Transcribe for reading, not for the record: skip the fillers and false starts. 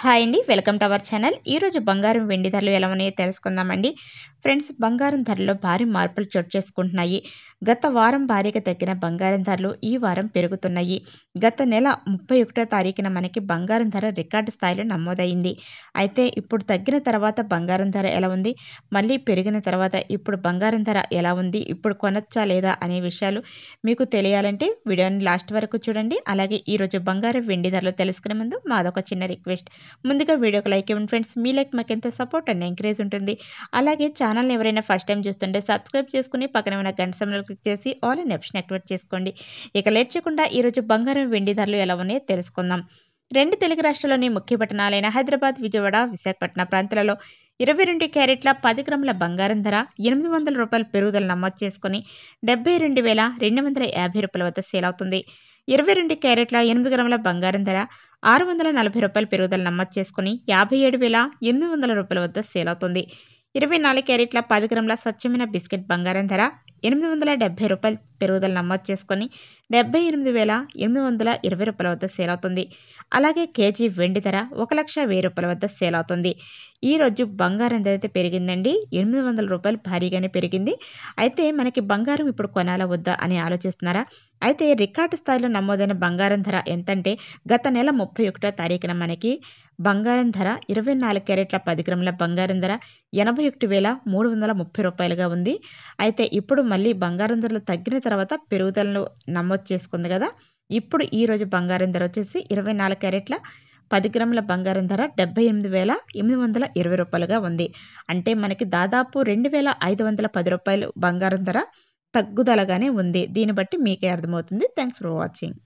Hi అండి. Welcome to our channel. ఈరోజు బంగారం, వెండి ధరలు ఎలా ఉన్నాయో తెలుసుకుందామండి. ఫ్రెండ్స్, బంగారం ధరల్లో భారీ మార్పులు చోటు చేసుకుంటున్నాయి. గత వారం భారీగా తగ్గిన బంగారం ధరలు ఈ వారం పెరుగుతున్నాయి. గత నెల 31వ తారీఖున మనకి బంగారం ధర రికార్డు స్థాయిలో నమోదైంది. అయితే ఇప్పుడు తగ్గిన తర్వాత బంగారం ధర ఎలా ఉంది? మళ్ళీ పెరిగిన తర్వాత ఇప్పుడు బంగారం ధర ఎలా ఉంది? ఇప్పుడు కొనొచ్చా లేదా అనే విషయాలు మీకు తెలియాలంటే వీడియోని లాస్ట్ వరకు చూడండి. అలాగే ఈరోజు బంగారం, వెండి ధరలు తెలుసుకునే ముందు మాదొక చిన్న రిక్వెస్ట్. ముందుగా వీడియోకి లైక్ ఇవ్వండి ఫ్రెండ్స్. మీ లైక్ మాకెంతో సపోర్ట్ అండ్ ఎంకరేజ్ ఉంటుంది. అలాగే ఛానల్ని ఎవరైనా ఫస్ట్ టైం చూస్తుంటే సబ్స్క్రైబ్ చేసుకుని పక్కన ఉన్న గంట సింబల్ క్లిక్ చేసి ఆల్ అనే ఆప్షన్ యాక్టివేట్ చేసుకోండి. ఇక లేట్ చేయకుండా ఈరోజు బంగారం, వెండి ధరలు ఎలా ఉన్నాయో తెలుసుకుందాం. రెండు తెలుగు రాష్ట్రాల్లోని ముఖ్య పట్టణాలైన హైదరాబాద్, విజయవాడ, విశాఖపట్నం ప్రాంతాలలో 22 క్యారెట్ల 10 గ్రాముల బంగారం ధర రూ. 800 పెరుగుదల నమోదు చేసుకుని రూ. 72,250 వద్ద సేల్ అవుతుంది. 22 క్యారెట్ల 8 గ్రాముల బంగారం ధర రూ. 640 పెరుగుదల నమోదు చేసుకుని రూ. 57,800 వద్ద సేల్ అవుతుంది. 24 క్యారెట్ల 10 గ్రాముల స్వచ్ఛమైన బిస్కెట్ బంగారం ధర రూ. 870 పెరుగుదల నమోదు చేసుకుని రూ. 78,820 వద్ద సేల్ అవుతుంది. అలాగే కేజీ వెండి ధర రూ. 1,10,000 వద్ద సేల్ అవుతుంది. ఈరోజు బంగారం ధర అయితే పెరిగిందండి. రూ. 800 భారీగానే పెరిగింది. అయితే మనకి బంగారం ఇప్పుడు కొనాలా వద్దా అని ఆలోచిస్తున్నారా? అయితే రికార్డు స్థాయిలో నమోదైన బంగారం ధర ఎంతంటే గత నెల 31వ తారీఖున మనకి బంగారం ధర 24 క్యారెట్ల 10 గ్రాముల బంగారం ధర రూ. 81,330గా ఉంది. అయితే ఇప్పుడు మళ్ళీ బంగారం ధరలు తగ్గిన తర్వాత పెరుగుదలను నమోదు చేసుకుంది కదా. ఇప్పుడు ఈరోజు బంగారం ధర వచ్చేసి 24 క్యారెట్ల 10 గ్రాముల బంగారం ధర రూ. 78,820గా ఉంది. అంటే మనకి దాదాపు రూ. 2,510 బంగారం ధర తగ్గుదలగానే ఉంది. దీన్ని బట్టి మీకే అర్థమవుతుంది. Thanks for watching.